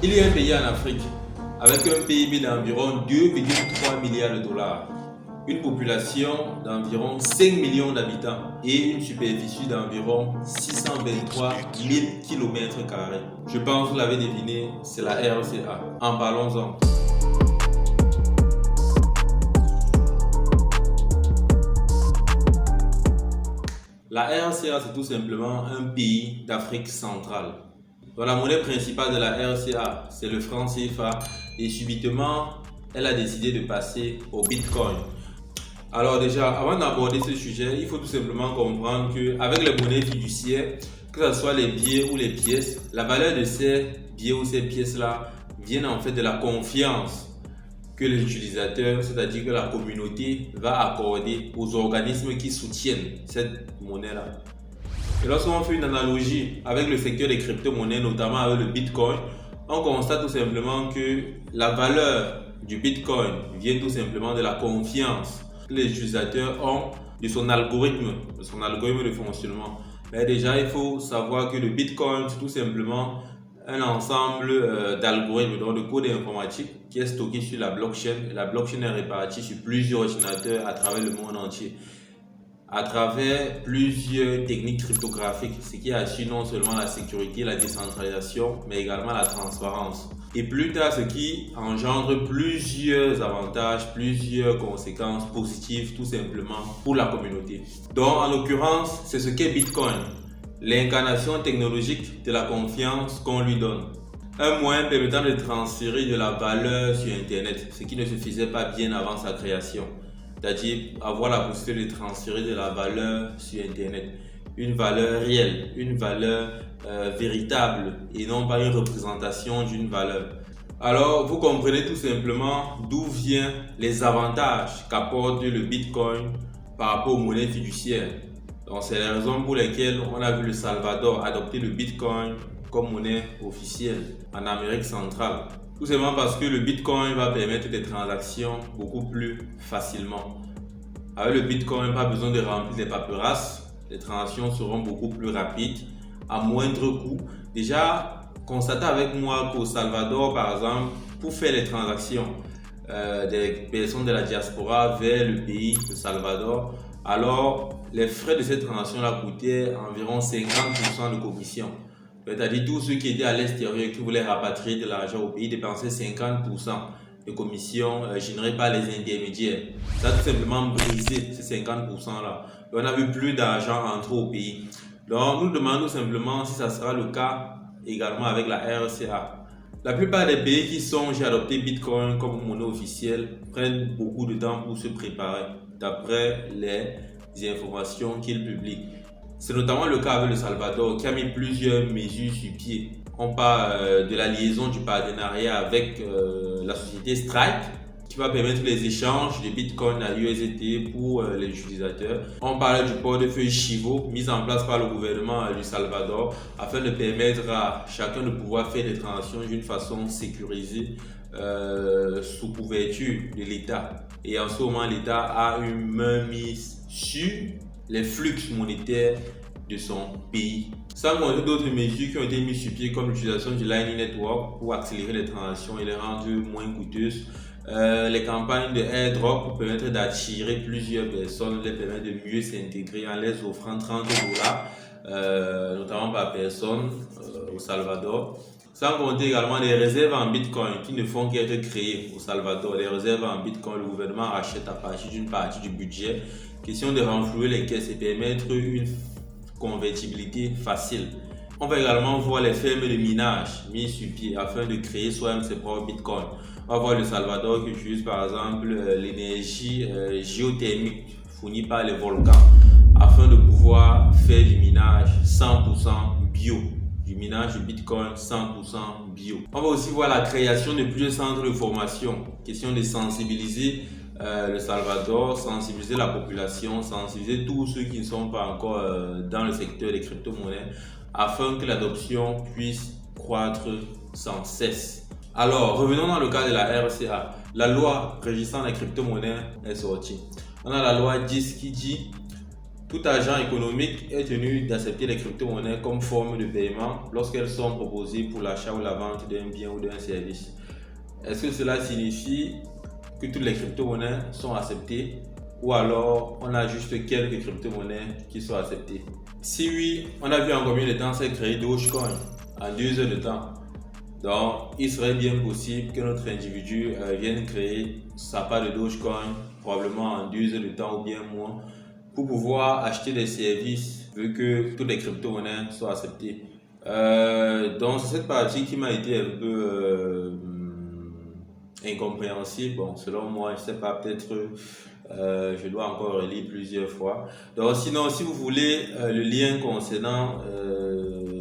Il y a un pays en Afrique avec un PIB d'environ 2,3 milliards de dollars, une population d'environ 5 millions d'habitants et une superficie d'environ 623 000 km². Je pense que vous l'avez deviné, c'est la RCA. En parlons-en. La RCA, c'est tout simplement un pays d'Afrique centrale. Donc, la monnaie principale de la RCA, c'est le franc CFA. Et subitement, elle a décidé de passer au Bitcoin. Alors déjà, avant d'aborder ce sujet, il faut tout simplement comprendre qu'avec les monnaies fiduciaires, que ce soit les billets ou les pièces, la valeur de ces billets ou ces pièces-là viennent en fait de la confiance que les utilisateurs, c'est-à-dire que la communauté, va accorder aux organismes qui soutiennent cette monnaie-là. Et lorsqu'on fait une analogie avec le secteur des crypto-monnaies, notamment avec le Bitcoin, on constate tout simplement que la valeur du Bitcoin vient tout simplement de la confiance que les utilisateurs ont de son algorithme de fonctionnement. Mais déjà, il faut savoir que le Bitcoin, c'est tout simplement un ensemble d'algorithmes, donc de code informatique qui est stocké sur la blockchain. Et la blockchain est répartie sur plusieurs ordinateurs à travers le monde entier, à travers plusieurs techniques cryptographiques, ce qui assure non seulement la sécurité, la décentralisation, mais également la transparence. Et plus tard, ce qui engendre plusieurs avantages, plusieurs conséquences positives tout simplement pour la communauté. Donc en l'occurrence, c'est ce qu'est Bitcoin, l'incarnation technologique de la confiance qu'on lui donne. Un moyen permettant de transférer de la valeur sur Internet, ce qui ne se faisait pas bien avant sa création. C'est-à-dire avoir la possibilité de transférer de la valeur sur Internet. Une valeur réelle, une valeur véritable et non pas une représentation d'une valeur. Alors, vous comprenez tout simplement d'où viennent les avantages qu'apporte le Bitcoin par rapport aux monnaies fiduciaires. Donc, c'est la raison pour laquelle on a vu le Salvador adopter le Bitcoin comme monnaie officielle en Amérique centrale. Tout simplement parce que le Bitcoin va permettre des transactions beaucoup plus facilement. Avec le Bitcoin, pas besoin de remplir des paperasses. Les transactions seront beaucoup plus rapides, à moindre coût. Déjà, constatez avec moi qu'au Salvador, par exemple, pour faire les transactions des personnes de la diaspora vers le pays, le Salvador, alors les frais de cette transaction-là coûtaient environ 50% de commission. C'est-à-dire tous ceux qui étaient à l'extérieur et qui voulaient rapatrier de l'argent au pays dépensaient 50% de commission générée par les intermédiaires. Ça a tout simplement brisé ces 50%-là. On n'a vu plus d'argent entrer au pays. Donc nous demandons simplement si ça sera le cas également avec la RCA. La plupart des pays qui songent à adopter Bitcoin comme monnaie officielle prennent beaucoup de temps pour se préparer, d'après les informations qu'ils publient. C'est notamment le cas avec le Salvador qui a mis plusieurs mesures sur pied. On parle de la liaison du partenariat avec la société Strike qui va permettre les échanges de Bitcoin à USDT pour les utilisateurs. On parle du portefeuille Chivo mis en place par le gouvernement du Salvador afin de permettre à chacun de pouvoir faire des transactions d'une façon sécurisée sous couverture de l'État. Et en ce moment, l'État a une main mise sur les flux monétaires de son pays. Sans compter d'autres mesures qui ont été mises sur pied comme l'utilisation du Lightning Network pour accélérer les transactions et les rendre moins coûteuses. Les campagnes de airdrop pour permettre d'attirer plusieurs personnes, les permettre de mieux s'intégrer en les offrant 30 $, notamment par personne au Salvador. Sans compter également les réserves en Bitcoin qui ne font qu'être créées au Salvador. Les réserves en Bitcoin, le gouvernement achète à partir d'une partie du budget. Question de renflouer les caisses et permettre une convertibilité facile. On va également voir les fermes de minage mises sur pied afin de créer soi-même ses propres bitcoins. On va voir le Salvador qui utilise par exemple l'énergie géothermique fournie par les volcans afin de pouvoir faire du minage 100% bio. Du minage de Bitcoin 100% bio. On va aussi voir la création de plusieurs centres de formation. Question de sensibiliser le Salvador, sensibiliser la population, sensibiliser tous ceux qui ne sont pas encore dans le secteur des crypto-monnaies afin que l'adoption puisse croître sans cesse. Alors, revenons dans le cas de la RCA. La loi régissant les crypto-monnaies est sortie. On a la loi 10 qui dit Tout agent économique est tenu d'accepter les crypto-monnaies comme forme de paiement lorsqu'elles sont proposées pour l'achat ou la vente d'un bien ou d'un service. Est-ce que cela signifie que toutes les crypto-monnaies sont acceptées ou alors on a juste quelques crypto-monnaies qui sont acceptées? Si oui, on a vu en combien de temps s'est créé Dogecoin? En 2 heures de temps. Donc, il serait bien possible que notre individu vienne créer sa part de Dogecoin probablement en 2 heures de temps ou bien moins pour pouvoir acheter des services vu que toutes les crypto-monnaies sont acceptées. Donc, c'est cette partie qui m'a été un peu incompréhensible. Bon, selon moi, je sais pas, peut-être je dois encore relire plusieurs fois. Donc, sinon, si vous voulez le lien concernant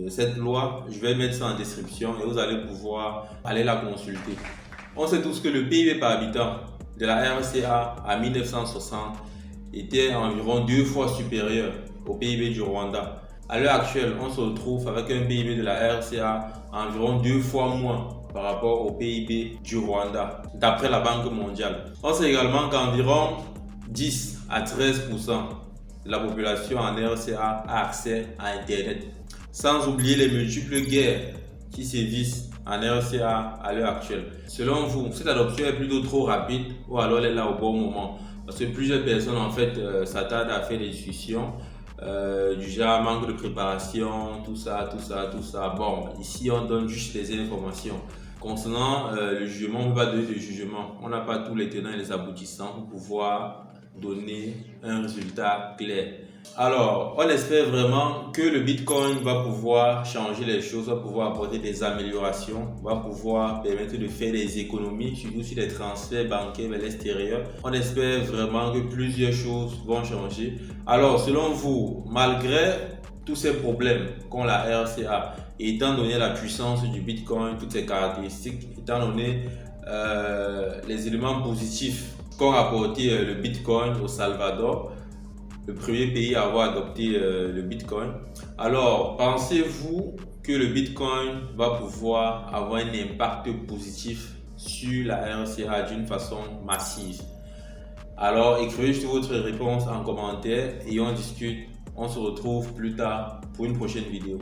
cette loi, je vais mettre ça en description et vous allez pouvoir aller la consulter. On sait tous que le PIB par habitant de la RCA à 1960 était environ 2 fois supérieur au PIB du Rwanda. À l'heure actuelle, on se retrouve avec un PIB de la RCA environ 2 fois moins par rapport au PIB du Rwanda, d'après la Banque mondiale. On sait également qu'environ 10 à 13% de la population en RCA a accès à Internet. Sans oublier les multiples guerres qui sévissent en RCA à l'heure actuelle. Selon vous, cette adoption est plutôt trop rapide ou alors elle est là au bon moment? Parce que plusieurs personnes en fait s'attardent à faire des discussions du genre manque de préparation, tout ça. Bon, ici on donne juste les informations. Concernant le jugement, on ne peut pas donner de jugement. On n'a pas tous les tenants et les aboutissants pour pouvoir donner un résultat clair. Alors, on espère vraiment que le Bitcoin va pouvoir changer les choses, va pouvoir apporter des améliorations, va pouvoir permettre de faire des économies, surtout sur les transferts bancaires vers l'extérieur. On espère vraiment que plusieurs choses vont changer. Alors, selon vous, malgré tous ces problèmes qu'ont la RCA, et étant donné la puissance du Bitcoin, toutes ses caractéristiques, étant donné les éléments positifs qu'ont apporté le Bitcoin au Salvador, le premier pays à avoir adopté le Bitcoin. Alors, pensez-vous que le Bitcoin va pouvoir avoir un impact positif sur la RCA d'une façon massive? Alors, écrivez juste votre réponse en commentaire et on discute. On se retrouve plus tard pour une prochaine vidéo.